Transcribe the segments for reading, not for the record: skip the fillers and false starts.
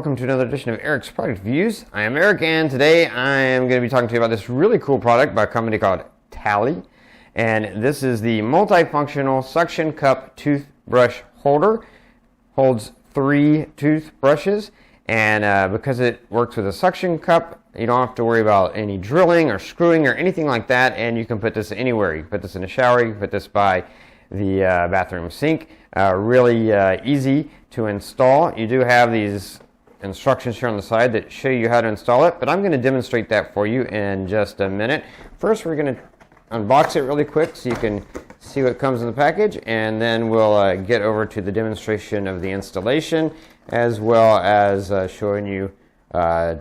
welcome to another edition of Eric's Product Reviews. I am Eric, and today I am going to be talking to you about this really cool product by a company called Taili. And this is the multifunctional suction cup toothbrush holder. Holds 3 toothbrushes, and because it works with a suction cup, you don't have to worry about any drilling or screwing or anything like that, and you can put this anywhere. You can put this in the shower, you can put this by the bathroom sink. Really easy to install. You do have these instructions here on the side that show you how to install it, but I'm going to demonstrate that for you in just a minute. First, we're going to unbox it really quick so you can see what comes in the package, and then we'll get over to the demonstration of the installation, as well as showing you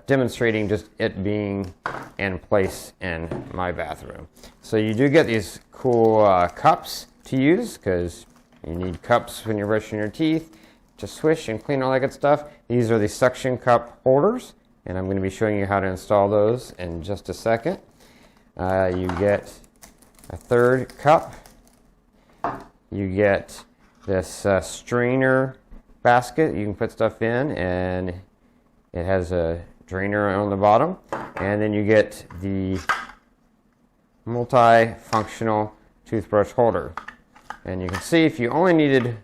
demonstrating just it being in place in my bathroom. So you do get these cool cups to use, because you need cups when you're brushing your teeth to swish and clean all that good stuff. These are the suction cup holders, and I'm going to be showing you how to install those in just a second. You get a third cup. You get this strainer basket you can put stuff in, and it has a drainer on the bottom. And then you get the multi-functional toothbrush holder. And you can see if you only needed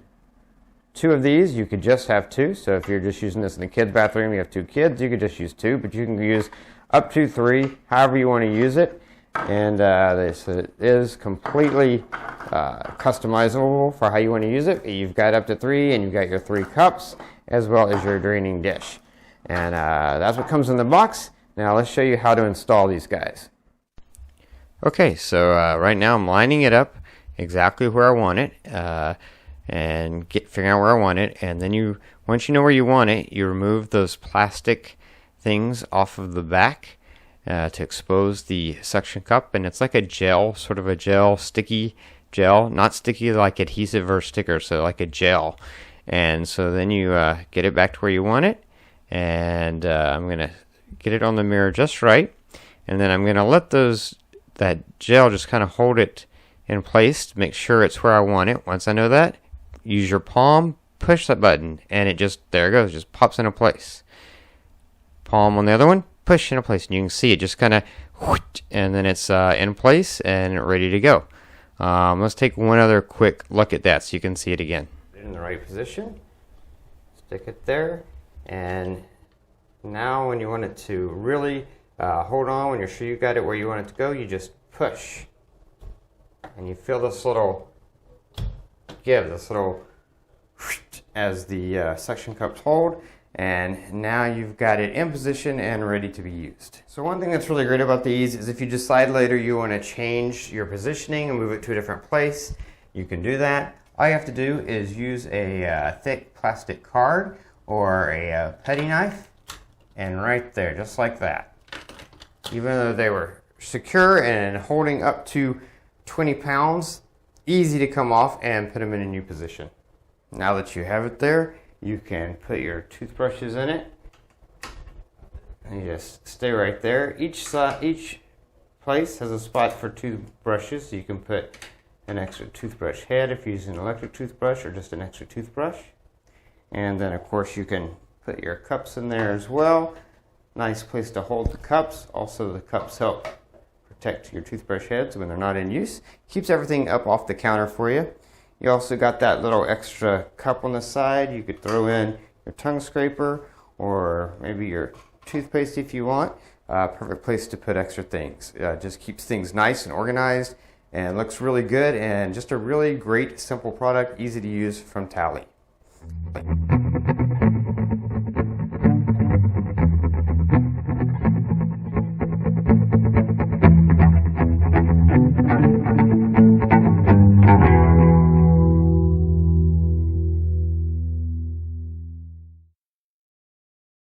2 of these, you could just have 2. So if you're just using this in the kids' bathroom, you have 2 kids, you could just use 2, but you can use up to 3, however you want to use it. And this is completely customizable for how you want to use it. You've got up to 3, and you've got your 3 cups, as well as your draining dish. And that's what comes in the box. Now let's show you how to install these guys. Okay, so right now I'm lining it up exactly where I want it, and figuring out where I want it. And then once you know where you want it, you remove those plastic things off of the back to expose the suction cup. And it's like a gel, sort of a gel, sticky gel, not sticky like adhesive or sticker, so like a gel. And so then you get it back to where you want it, and I'm gonna get it on the mirror just right, and then I'm gonna let that gel just kind of hold it in place to make sure it's where I want it. Once I know that, use your palm, push that button, and it just, there it goes, just pops into place. Palm on the other one, push into place, and you can see it just kind of, and then it's in place and ready to go. Let's take one other quick look at that so you can see it again. In the right position, stick it there, and now when you want it to really hold on, when you're sure you got it where you want it to go, you just push. And you feel this little give, this little as the suction cups hold, and now you've got it in position and ready to be used. So one thing that's really great about these is if you decide later you want to change your positioning and move it to a different place, you can do that. All you have to do is use a thick plastic card or a putty knife, and right there, just like that. Even though they were secure and holding up to 20 pounds, easy to come off and put them in a new position. Now that you have it there, you can put your toothbrushes in it, and you just stay right there. Each place has a spot for toothbrushes, so you can put an extra toothbrush head if you're using an electric toothbrush, or just an extra toothbrush. And then of course you can put your cups in there as well. Nice place to hold the cups. Also, the cups help protect your toothbrush heads when they're not in use. Keeps everything up off the counter for you. You also got that little extra cup on the side. You could throw in your tongue scraper or maybe your toothpaste if you want. Perfect place to put extra things. Just keeps things nice and organized, and looks really good, and just a really great simple product, easy to use from Taili.